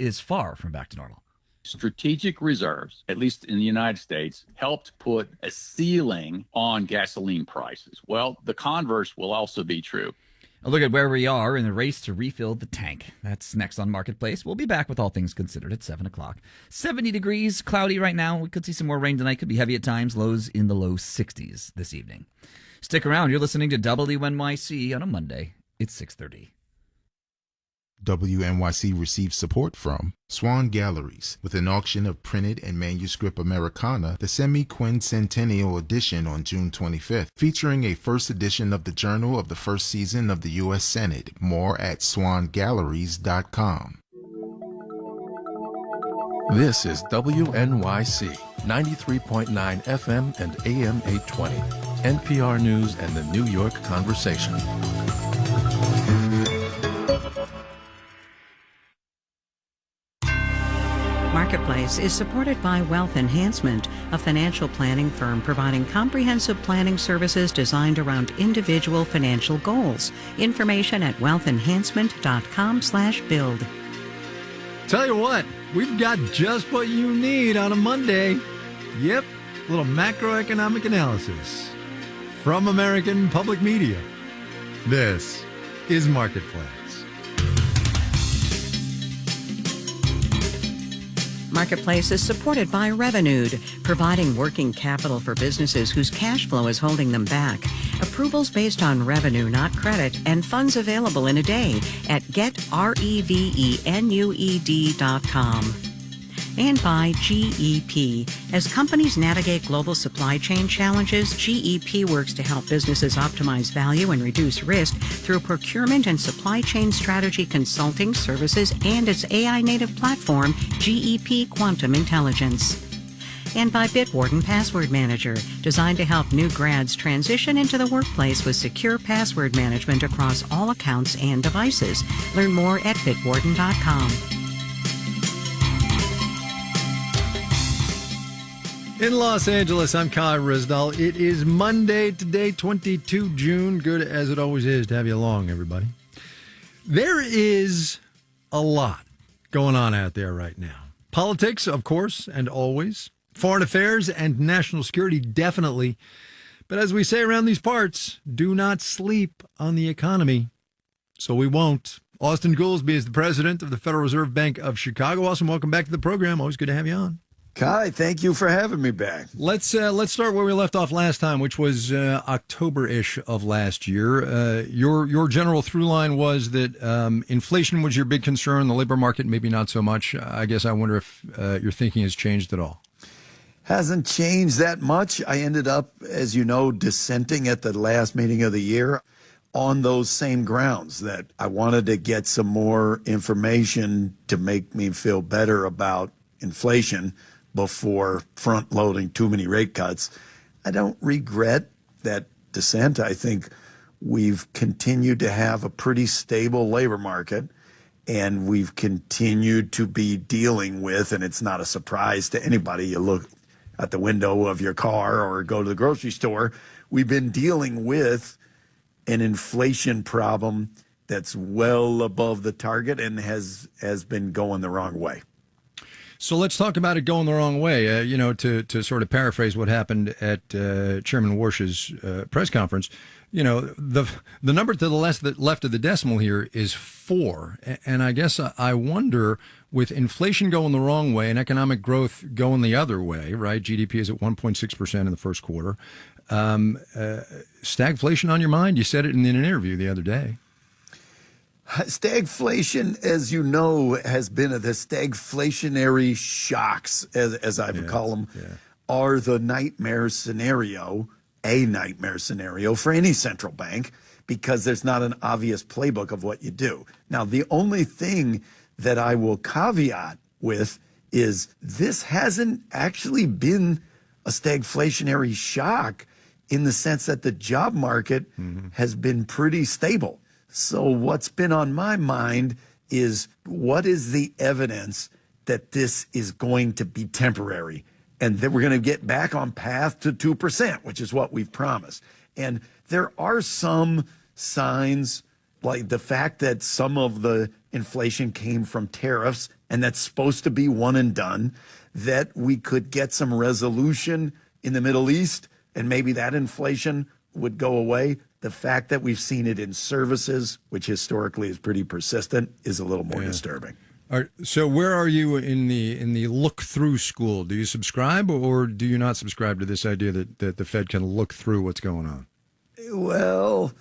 is far from back to normal. Strategic reserves, at least in the United States, helped put a ceiling on gasoline prices. Well, the converse will also be true. A look at where we are in the race to refill the tank. That's next on Marketplace. We'll be back with all things considered at 7 o'clock. 70 degrees, cloudy right now. We could see some more rain tonight. Could be heavy at times. Lows in the low 60s this evening. Stick around. You're listening to WNYC on a Monday. It's 6:30. WNYC receives support from Swan Galleries, with an auction of printed and manuscript Americana, the semi-quincentennial edition on June 25th, featuring a first edition of the Journal of the first season of the U.S. Senate. More at swangalleries.com. This is WNYC, 93.9 FM and AM 820, NPR News and the New York Conversation. Marketplace is supported by Wealth Enhancement, a financial planning firm providing comprehensive planning services designed around individual financial goals. Information at wealthenhancement.com/build. Tell you what, we've got just what you need on a Monday. Yep, a little macroeconomic analysis from American Public Media. This is Marketplace. Marketplace is supported by Revenued, providing working capital for businesses whose cash flow is holding them back. Approvals based on revenue, not credit, and funds available in a day at getrevenued.com. And by GEP. As companies navigate global supply chain challenges, GEP works to help businesses optimize value and reduce risk through procurement and supply chain strategy consulting services and its AI-native platform, GEP Quantum Intelligence. And by Bitwarden Password Manager, designed to help new grads transition into the workplace with secure password management across all accounts and devices. Learn more at bitwarden.com. In Los Angeles, I'm Kai Risdal. It is Monday today, 22 June. Good as it always is to have you along, everybody. There is a lot going on out there right now. Politics, of course, and always. Foreign affairs and national security, definitely. But as we say around these parts, do not sleep on the economy. So we won't. Austan Goolsbee is the president of the Federal Reserve Bank of Chicago. Austan, welcome back to the program. Always good to have you on. Kai, thank you for having me back. Let's start where we left off last time, which was October-ish of last year. Your general through line was that inflation was your big concern, the labor market maybe not so much. I guess I wonder if your thinking has changed at all. Hasn't changed that much. I ended up, as you know, dissenting at the last meeting of the year on those same grounds, that I wanted to get some more information to make me feel better about inflation before front-loading too many rate cuts. I don't regret that dissent. I think we've continued to have a pretty stable labor market, and we've continued to be dealing with, and it's not a surprise to anybody, you look at the window of your car or go to the grocery store, we've been dealing with an inflation problem that's well above the target and has been going the wrong way. So let's talk about it going the wrong way. To sort of paraphrase what happened at Chairman Warsh's press conference, the number to the left of the decimal here is 4. And I guess I wonder, with inflation going the wrong way and economic growth going the other way, right? GDP is at 1.6% in the first quarter. Stagflation on your mind? You said it in an interview the other day. Stagflation, as you know, has been the stagflationary shocks, as I would call them, are the nightmare scenario, a nightmare scenario for any central bank, because there's not an obvious playbook of what you do. Now, the only thing that I will caveat with is this hasn't actually been a stagflationary shock in the sense that the job market has been pretty stable. So what's been on my mind is, what is the evidence that this is going to be temporary and that we're going to get back on path to 2%, which is what we've promised. And there are some signs, like the fact that some of the inflation came from tariffs and that's supposed to be one and done, that we could get some resolution in the Middle East and maybe that inflation would go away. The fact that we've seen it in services, which historically is pretty persistent, is a little more disturbing. All right, so where are you in the look-through school? Do you subscribe or do you not subscribe to this idea that the Fed can look through what's going on? Well,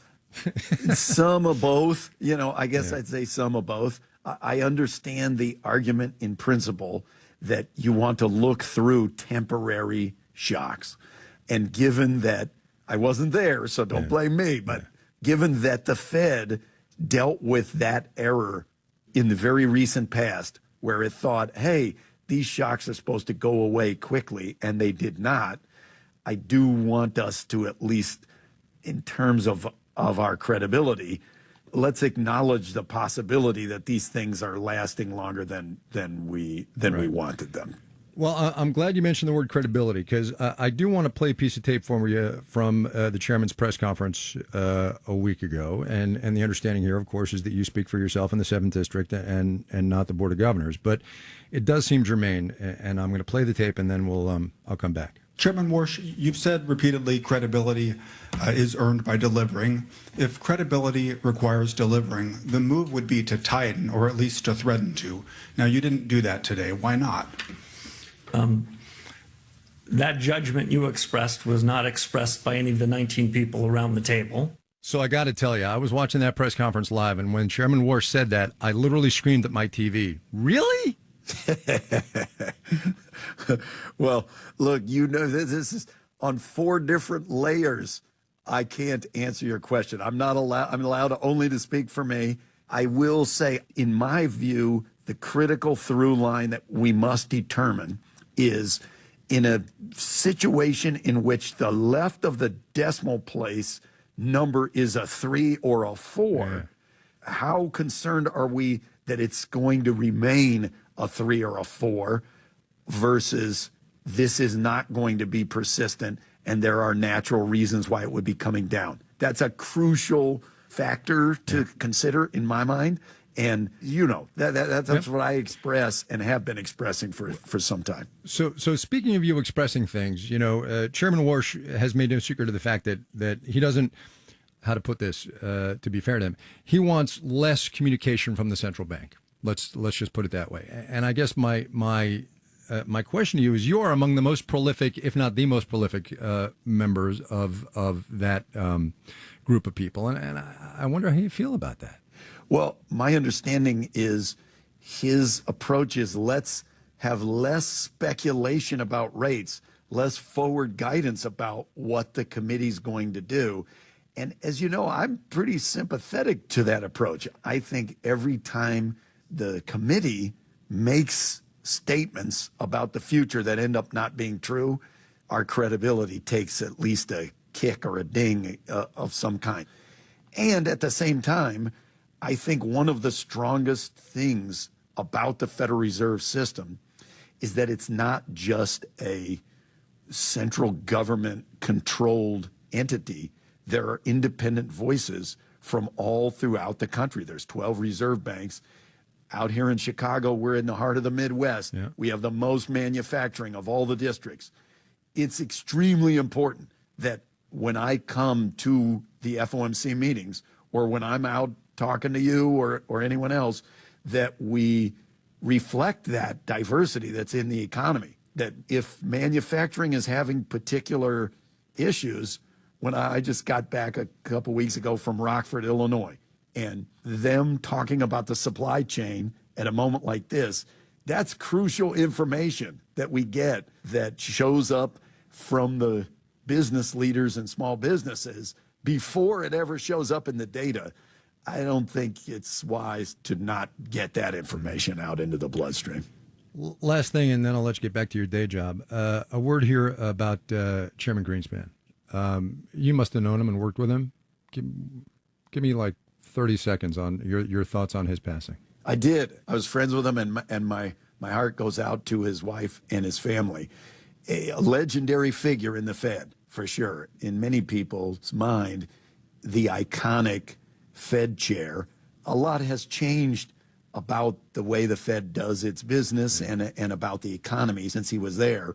some of both. I guess I'd say some of both. I understand the argument in principle that you want to look through temporary shocks. And given that I wasn't there, so don't blame me, but given that the Fed dealt with that error in the very recent past, where it thought, hey, these shocks are supposed to go away quickly, and they did not, I do want us to, at least in terms of our credibility, let's acknowledge the possibility that these things are lasting longer than we wanted them. Well, I'm glad you mentioned the word credibility, because I do want to play a piece of tape for you from the chairman's press conference a week ago. And the understanding here, of course, is that you speak for yourself in the 7th District and not the Board of Governors. But it does seem germane, and I'm going to play the tape, and then I'll come back. Chairman Warsh, you've said repeatedly credibility is earned by delivering. If credibility requires delivering, the move would be to tighten, or at least to threaten to. Now, you didn't do that today. Why not? That judgment you expressed was not expressed by any of the 19 people around the table. So I got to tell you, I was watching that press conference live, and when Chairman Warsh said that, I literally screamed at my TV. Really? Well, look, this is on 4 different layers. I can't answer your question. I'm allowed only to speak for me. I will say, in my view, the critical through line that we must determine is, in a situation in which the left of the decimal place number is a 3 or a 4, how concerned are we that it's going to remain a 3 or a 4 versus this is not going to be persistent and there are natural reasons why it would be coming down? That's a crucial factor to consider in my mind. And that's what I express and have been expressing for some time. So speaking of you expressing things, Chairman Warsh has made no secret of the fact that he doesn't, how to put this, to be fair to him, he wants less communication from the central bank. Let's just put it that way. And I guess my question to you is, you are among the most prolific, if not the most prolific, members of that group of people, and I wonder how you feel about that. Well, my understanding is his approach is, let's have less speculation about rates, less forward guidance about what the committee's going to do. And as you know, I'm pretty sympathetic to that approach. I think every time the committee makes statements about the future that end up not being true, our credibility takes at least a kick or a ding of some kind. And at the same time, I think one of the strongest things about the Federal Reserve System is that it's not just a central government controlled entity. There are independent voices from all throughout the country. There's 12 reserve banks. Out here in Chicago, we're in the heart of the Midwest. Yeah. We have the most manufacturing of all the districts. It's extremely important that when I come to the FOMC meetings, or when I'm out talking to you or anyone else, that we reflect that diversity that's in the economy. That if manufacturing is having particular issues, when I just got back a couple weeks ago from Rockford, Illinois, and them talking about the supply chain at a moment like this, that's crucial information that we get that shows up from the business leaders and small businesses before it ever shows up in the data. I don't think it's wise to not get that information out into the bloodstream. Last thing, and then I'll let you get back to your day job. A word here about Chairman Greenspan. You must have known him and worked with him. Give me like 30 seconds on your thoughts on his passing. I did. I was friends with him, and my heart goes out to his wife and his family. A legendary figure in the Fed, for sure. In many people's mind, the iconic Fed chair. A lot has changed about the way the Fed does its business and about the economy since he was there.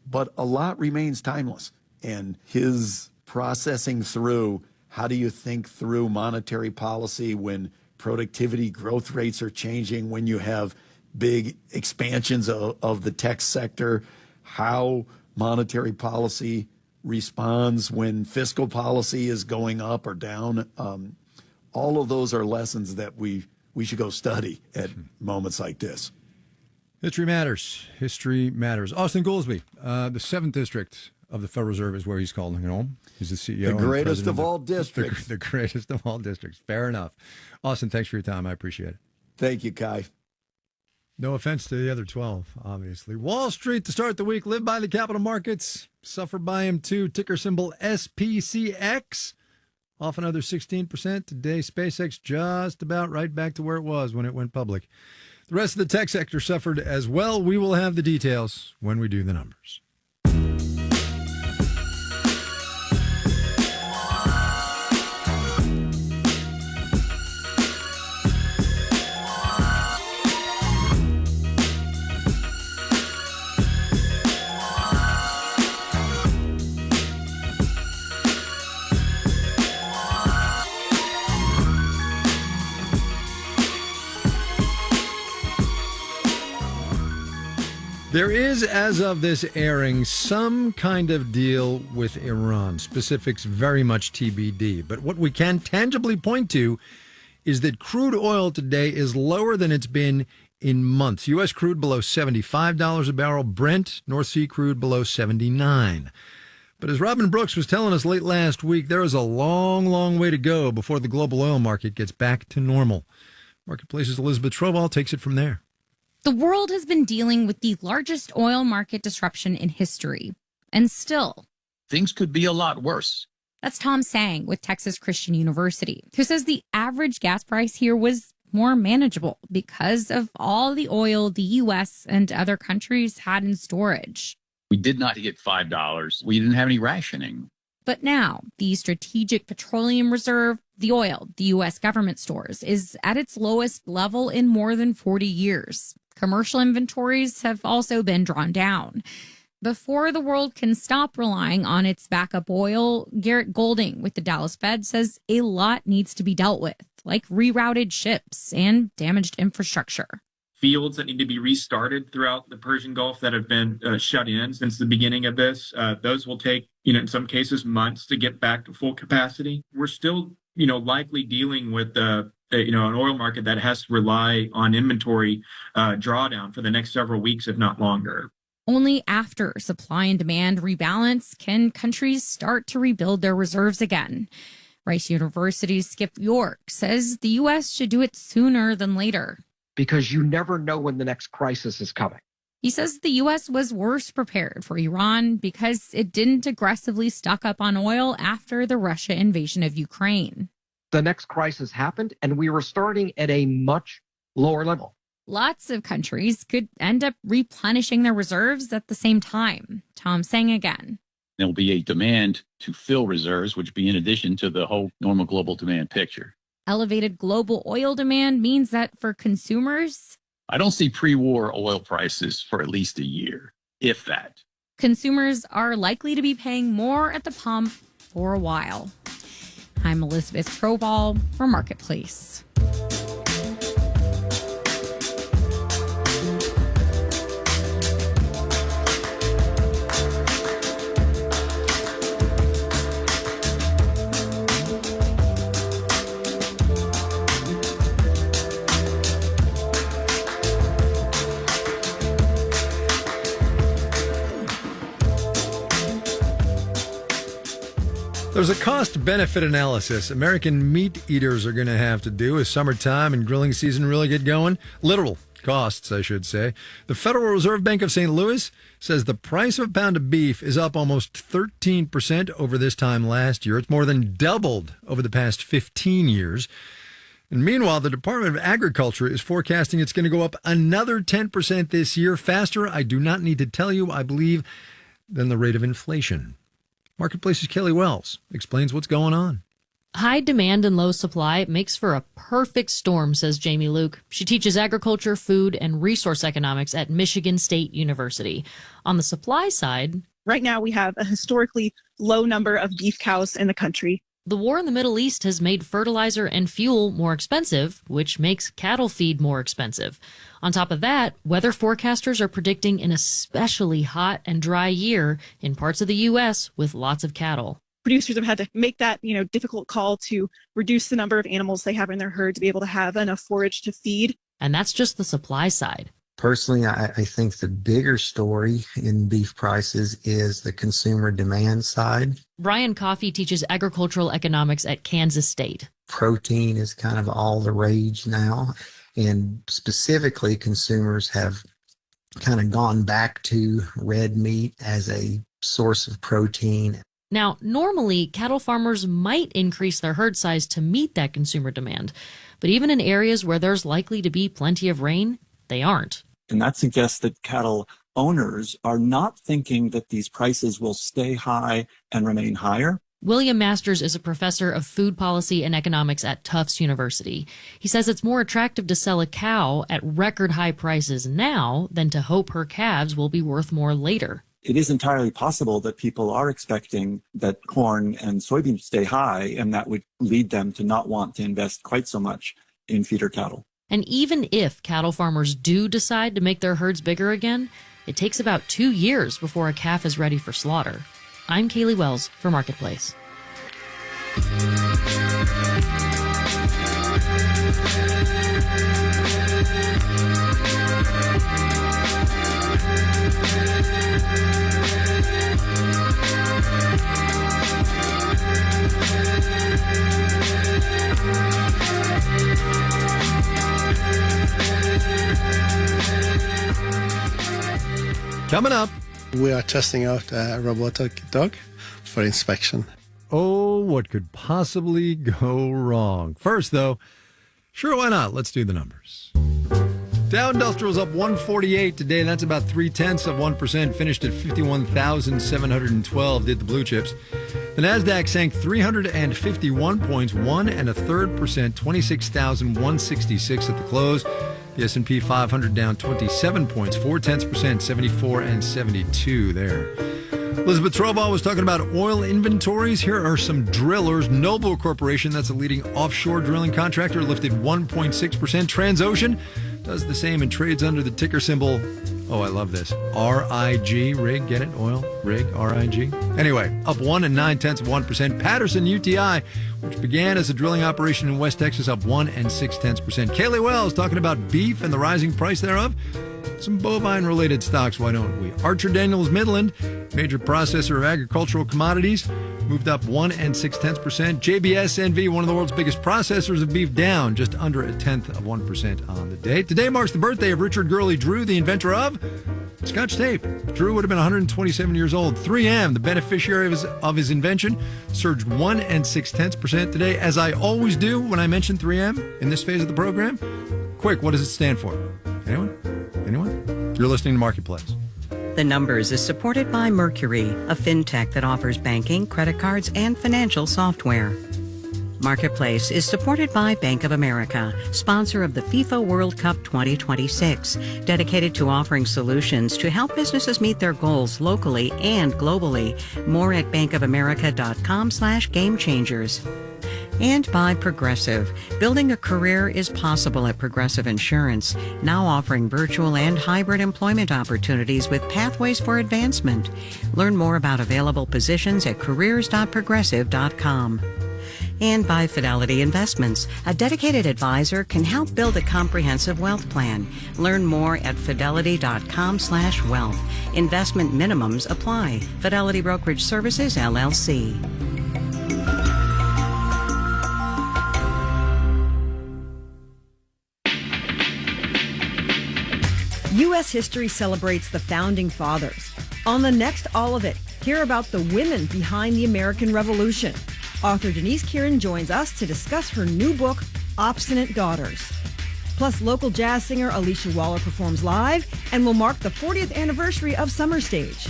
But a lot remains timeless. And his processing through, how do you think through monetary policy when productivity growth rates are changing, when you have big expansions of the tech sector, how monetary policy responds when fiscal policy is going up or down. All of those are lessons that we should go study at moments like this. History matters. History matters. Austin Goolsbee, the 7th District of the Federal Reserve is where he's calling home. He's the CEO. The greatest of all districts. The greatest of all districts. Fair enough. Austin, thanks for your time. I appreciate it. Thank you, Kai. No offense to the other 12, obviously. Wall Street to start the week. Live by the capital markets. Suffer by them too. Ticker symbol SPCX. Off another 16% today. SpaceX just about right back to where it was when it went public. The rest of the tech sector suffered as well. We will have the details when we do the numbers. There is, as of this airing, some kind of deal with Iran. Specifics very much TBD. But what we can tangibly point to is that crude oil today is lower than it's been in months. U.S. crude below $75 a barrel. Brent, North Sea crude below $79. But as Robin Brooks was telling us late last week, there is a long, long way to go before the global oil market gets back to normal. Marketplace's Elizabeth Troval takes it from there. The world has been dealing with the largest oil market disruption in history. And still, things could be a lot worse. That's Tom Sang with Texas Christian University, who says the average gas price here was more manageable because of all the oil the U.S. and other countries had in storage. We did not get $5. We didn't have any rationing. But now, the Strategic Petroleum Reserve, the oil the U.S. government stores, is at its lowest level in more than 40 years. Commercial inventories have also been drawn down. Before the world can stop relying on its backup oil, Garrett Golding with the Dallas Fed says a lot needs to be dealt with, like rerouted ships and damaged infrastructure. Fields that need to be restarted throughout the Persian Gulf that have been shut in since the beginning of this. Those will take, in some cases, months to get back to full capacity. We're still, likely dealing with an oil market that has to rely on inventory drawdown for the next several weeks, if not longer. Only after supply and demand rebalance can countries start to rebuild their reserves again. Rice University's Skip York says the U.S. should do it sooner than later. Because you never know when the next crisis is coming. He says the U.S. was worse prepared for Iran because it didn't aggressively stock up on oil after the Russia invasion of Ukraine. The next crisis happened, and we were starting at a much lower level. Lots of countries could end up replenishing their reserves at the same time. Tom Sang again. There'll be a demand to fill reserves, which be in addition to the whole normal global demand picture. Elevated global oil demand means that for consumers, I don't see pre-war oil prices for at least a year, if that. Consumers are likely to be paying more at the pump for a while. I'm Elizabeth Troval for Marketplace. There's a cost-benefit analysis American meat eaters are going to have to do as summertime and grilling season really get going. Literal costs, I should say. The Federal Reserve Bank of St. Louis says the price of a pound of beef is up almost 13% over this time last year. It's more than doubled over the past 15 years. And meanwhile, the Department of Agriculture is forecasting it's going to go up another 10% this year. Faster, I do not need to tell you, I believe, than the rate of inflation. Marketplace's Kelly Wells explains what's going on. High demand and low supply makes for a perfect storm, says Jamie Luke. She teaches agriculture, food, and resource economics at Michigan State University. On the supply side, right now we have a historically low number of beef cows in the country. The war in the Middle East has made fertilizer and fuel more expensive, which makes cattle feed more expensive. On top of that, weather forecasters are predicting an especially hot and dry year in parts of the U.S. with lots of cattle. Producers have had to make that, difficult call to reduce the number of animals they have in their herd to be able to have enough forage to feed. And that's just the supply side. Personally, I think the bigger story in beef prices is the consumer demand side. Brian Coffey teaches agricultural economics at Kansas State. Protein is kind of all the rage now, and specifically consumers have kind of gone back to red meat as a source of protein. Now, normally, cattle farmers might increase their herd size to meet that consumer demand, but even in areas where there's likely to be plenty of rain, they aren't. And that suggests that cattle owners are not thinking that these prices will stay high and remain higher. William Masters is a professor of food policy and economics at Tufts University. He says it's more attractive to sell a cow at record high prices now than to hope her calves will be worth more later. It is entirely possible that people are expecting that corn and soybeans stay high, and that would lead them to not want to invest quite so much in feeder cattle. And even if cattle farmers do decide to make their herds bigger again, it takes about 2 years before a calf is ready for slaughter. I'm Kaylee Wells for Marketplace. Coming up, we are testing out a robotic dog for inspection. Oh, what could possibly go wrong? First, though, sure, why not? Let's do the numbers. Dow Industrial's up 148 today. That's about 0.3%. Finished at 51,712. Did the blue chips. The Nasdaq sank 351 points, 1 1/3%, 26,166 at the close. The S&P 500 down 27 points, 0.4%, 74 and 72 there. Elizabeth Trovall was talking about oil inventories. Here are some drillers. Noble Corporation, that's a leading offshore drilling contractor, lifted 1.6%. Transocean does the same and trades under the ticker symbol, oh, I love this, RIG, rig, get it? Oil, rig, RIG. Anyway, up 1 9/10%. Patterson UTI, which began as a drilling operation in West Texas, up 1 6/10%. Kaylee Wells talking about beef and the rising price thereof. Some bovine-related stocks, why don't we? Archer Daniels Midland, major processor of agricultural commodities, moved up 1 6/10%. JBS NV, one of the world's biggest processors of beef, down just under 1/10% on the day. Today marks the birthday of Richard Gurley Drew, the inventor of Scotch tape. Drew would have been 127 years old. 3M, the beneficiary of his invention, surged 1 6/10% today. As I always do when I mention 3M in this phase of the program, quick, what does it stand for? Anyone? You're listening to Marketplace. The Numbers is supported by Mercury, a fintech that offers banking, credit cards, and financial software. Marketplace is supported by Bank of America, sponsor of the FIFA World Cup 2026, dedicated to offering solutions to help businesses meet their goals locally and globally. More at bankofamerica.com/gamechangers. And by Progressive. Building a career is possible at Progressive Insurance, now offering virtual and hybrid employment opportunities with pathways for advancement. Learn more about available positions at careers.progressive.com. And by Fidelity Investments. A dedicated advisor can help build a comprehensive wealth plan. Learn more at fidelity.com/wealth. Investment minimums apply. Fidelity Brokerage Services, LLC. U.S. history celebrates the Founding Fathers. On the next All of It, hear about the women behind the American Revolution. Author Denise Kieran joins us to discuss her new book, Obstinate Daughters. Plus, local jazz singer Alicia Waller performs live and will mark the 40th anniversary of Summer Stage.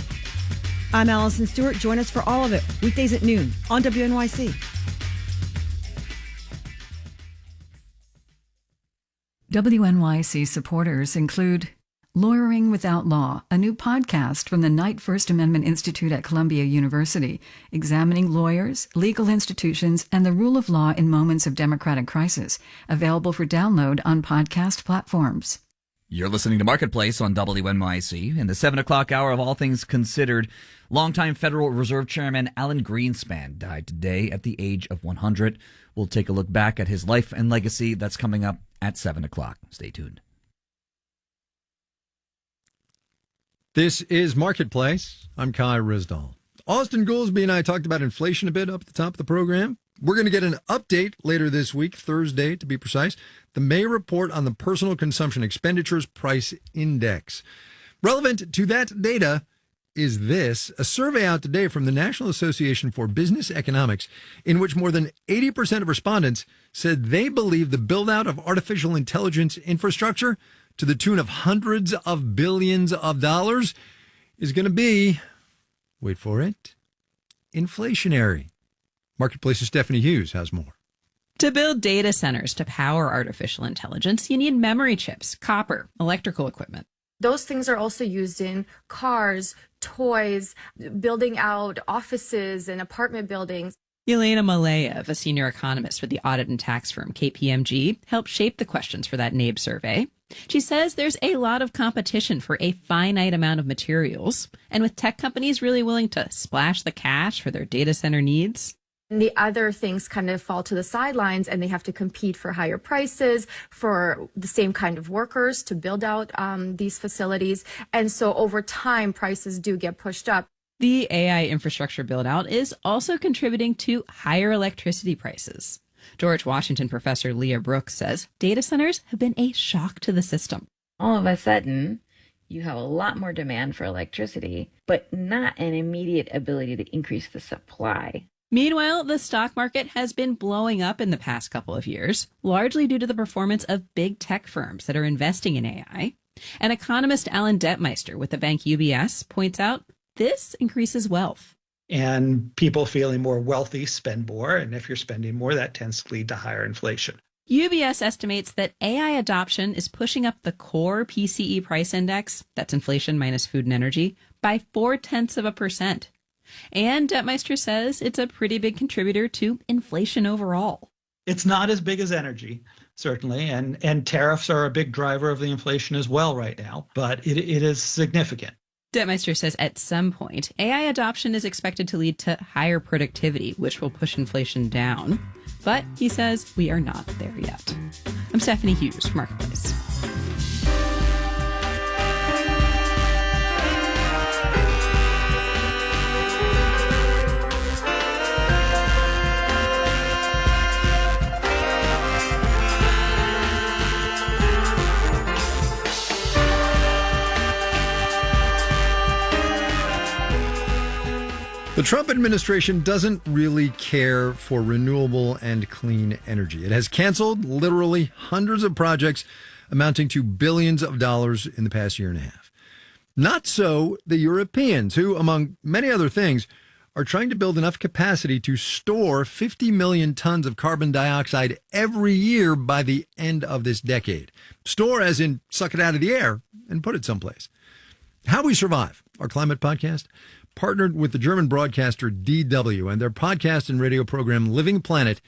I'm Allison Stewart. Join us for All of It, weekdays at noon on WNYC. WNYC supporters include Lawyering Without Law, a new podcast from the Knight First Amendment Institute at Columbia University, examining lawyers, legal institutions, and the rule of law in moments of democratic crisis. Available for download on podcast platforms. You're listening to Marketplace on WNYC. In the 7 o'clock hour of All Things Considered, longtime Federal Reserve Chairman Alan Greenspan died today at the age of 100. We'll take a look back at his life and legacy. That's coming up at 7 o'clock. Stay tuned. This is Marketplace. I'm Kai Rizdal. Austin Goolsbee and I talked about inflation a bit up at the top of the program. We're going to get an update later this week, Thursday to be precise, the May report on the Personal Consumption Expenditures Price Index. Relevant to that data is this, a survey out today from the National Association for Business Economics, in which more than 80% of respondents said they believe the build-out of artificial intelligence infrastructure to the tune of hundreds of billions of dollars is going to be, wait for it, inflationary. Marketplace's Stephanie Hughes has more. To build data centers to power artificial intelligence, you need memory chips, copper, electrical equipment. Those things are also used in cars, toys, building out offices and apartment buildings. Yelena Maleev, a senior economist with the audit and tax firm KPMG, helped shape the questions for that NABE survey. She says there's a lot of competition for a finite amount of materials, and with tech companies really willing to splash the cash for their data center needs, And the other things kind of fall to the sidelines, and they have to compete for higher prices for the same kind of workers to build out these facilities. And so over time, prices do get pushed up. the AI infrastructure build-out is also contributing to higher electricity prices. George Washington professor Leah Brooks says data centers have been a shock to the system. All of a sudden, you have a lot more demand for electricity, but not an immediate ability to increase the supply. Meanwhile, the stock market has been blowing up in the past couple of years, largely due to the performance of big tech firms that are investing in AI. And economist Alan Detmeister with the bank UBS points out this increases wealth. And people feeling more wealthy spend more, and if you're spending more, that tends to lead to higher inflation. UBS estimates that AI adoption is pushing up the core PCE price index, that's inflation minus food and energy, by 0.4%. And Detmeister says it's a pretty big contributor to inflation overall. It's not as big as energy, certainly, and tariffs are a big driver of the inflation as well right now, but it is significant. Detmeister says at some point, AI adoption is expected to lead to higher productivity, which will push inflation down. But he says we are not there yet. I'm Stephanie Hughes for Marketplace. The Trump administration doesn't really care for renewable and clean energy. It has canceled literally hundreds of projects amounting to billions of dollars in the past year and a half. Not so the Europeans, who, among many other things, are trying to build enough capacity to store 50 million tons of carbon dioxide every year by the end of this decade. Store as in suck it out of the air and put it someplace. How We Survive, our climate podcast, partnered with the German broadcaster DW and their podcast and radio program Living Planet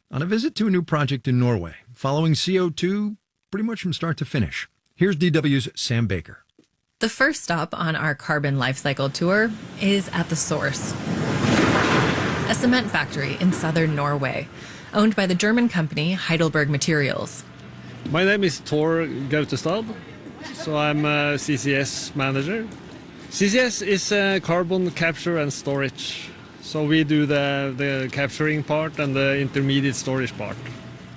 on a visit to a new project in Norway, following CO2 pretty much from start to finish. Here's DW's Sam Baker. The first stop on our carbon life cycle tour is at the source, a cement factory in southern Norway, owned by the German company Heidelberg Materials. My name is Tor Gautestad, so I'm a CCS manager. CCS is carbon capture and storage. So we do the capturing part and the intermediate storage part.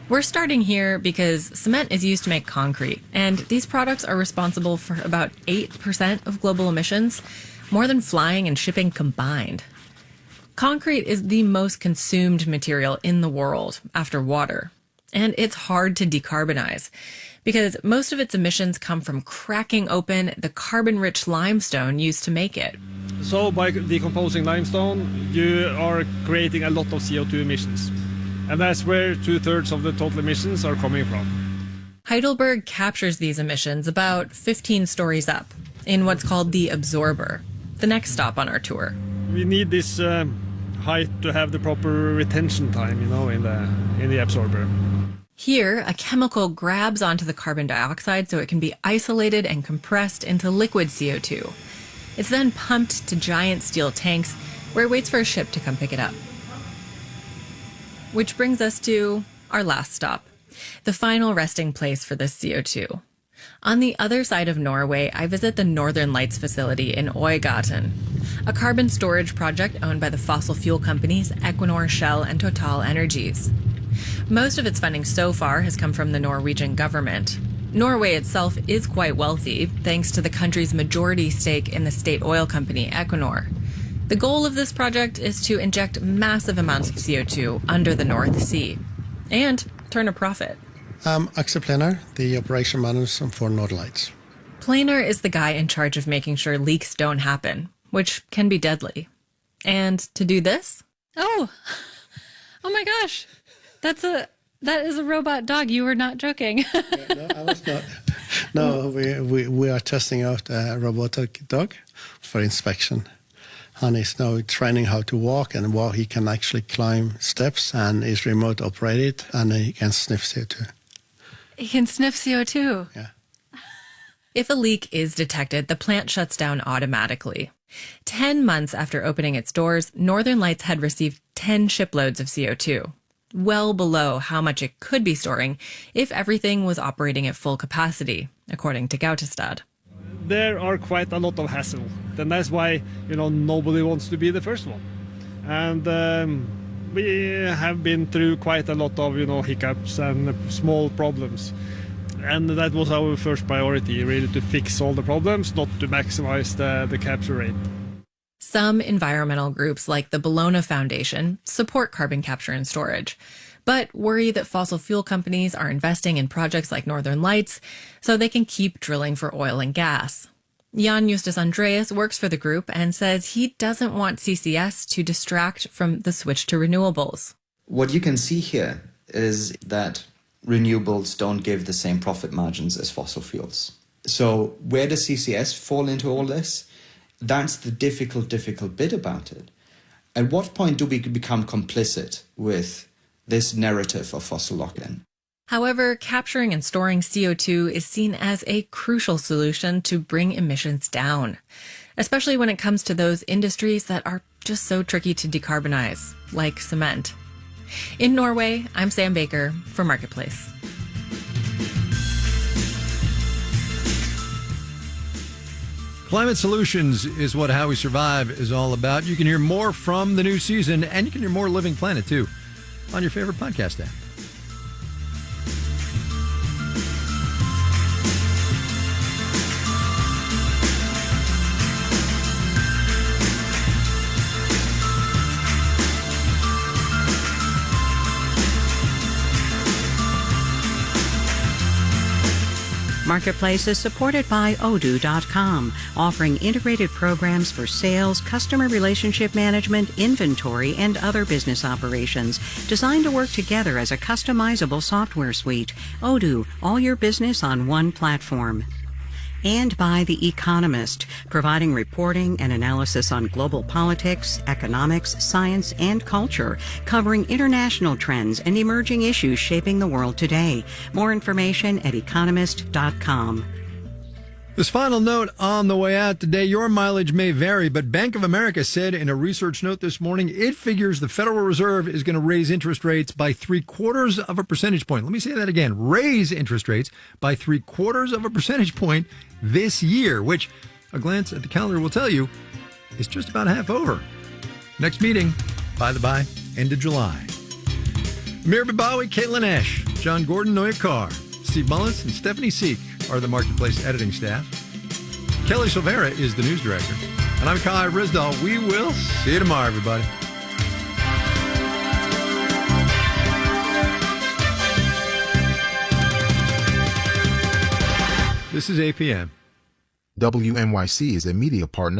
We're starting here because cement is used to make concrete, and these products are responsible for about 8% of global emissions, more than flying and shipping combined. Concrete is the most consumed material in the world after water, and it's hard to decarbonize because most of its emissions come from cracking open the carbon-rich limestone used to make it. So by decomposing limestone, you are creating a lot of CO2 emissions. And that's where 2/3 of the total emissions are coming from. Heidelberg captures these emissions about 15 stories up in what's called the absorber, the next stop on our tour. We need this height to have the proper retention time, in the absorber. Here, a chemical grabs onto the carbon dioxide so it can be isolated and compressed into liquid CO2. It's then pumped to giant steel tanks where it waits for a ship to come pick it up. Which brings us to our last stop, the final resting place for this CO2. On the other side of Norway, I visit the Northern Lights facility in Øygarten, a carbon storage project owned by the fossil fuel companies Equinor, Shell, and Total Energies. Most of its funding so far has come from the Norwegian government. Norway itself is quite wealthy, thanks to the country's majority stake in the state oil company Equinor. The goal of this project is to inject massive amounts of CO2 under the North Sea and turn a profit. I'm Axel Plener, the operation manager for Northern Lights. Plener is the guy in charge of making sure leaks don't happen, which can be deadly. And to do this? Oh my gosh. That is a robot dog. You were not joking. No, I was not. No, we are testing out a robotic dog for inspection. And he's now training how to walk, and he can actually climb steps and is remote operated, and he can sniff CO2. He can sniff CO2? Yeah. If a leak is detected, the plant shuts down automatically. 10 months after opening its doors, Northern Lights had received 10 shiploads of CO2, well below how much it could be storing if everything was operating at full capacity, according to Gautestad. There are quite a lot of hassle. And that's why, nobody wants to be the first one. And we have been through quite a lot of, hiccups and small problems. And that was our first priority, really, to fix all the problems, not to maximize the capture rate. Some environmental groups like the Bellona Foundation support carbon capture and storage, but worry that fossil fuel companies are investing in projects like Northern Lights so they can keep drilling for oil and gas. Jan Justus Andreas works for the group and says he doesn't want CCS to distract from the switch to renewables. What you can see here is that renewables don't give the same profit margins as fossil fuels. So where does CCS fall into all this? That's the difficult bit about it. At what point do we become complicit with this narrative of fossil lock-in? However, capturing and storing CO2 is seen as a crucial solution to bring emissions down, especially when it comes to those industries that are just so tricky to decarbonize, like cement. In Norway, I'm Sam Baker for Marketplace. Climate Solutions is what How We Survive is all about. You can hear more from the new season, and you can hear more Living Planet, too, on your favorite podcast app. Marketplace is supported by Odoo.com, offering integrated programs for sales, customer relationship management, inventory, and other business operations, designed to work together as a customizable software suite. Odoo, all your business on one platform. And by The Economist, providing reporting and analysis on global politics, economics, science, and culture, covering international trends and emerging issues shaping the world today. More information at economist.com. This final note on the way out today, your mileage may vary, but Bank of America said in a research note this morning, it figures the Federal Reserve is going to raise interest rates by 0.75 of a percentage point. Let me say that again. Raise interest rates by 0.75 of a percentage point this year, which a glance at the calendar will tell you is just about half over. Next meeting, by the by, end of July. Amir Babawi, Caitlin Ash, John Gordon, Noya Carr, Steve Mullins, and Stephanie Seek are the Marketplace editing staff. Kelly Silvera is the news director. And I'm Kai Risdall. We will see you tomorrow, everybody. This is APM. WNYC is a media partner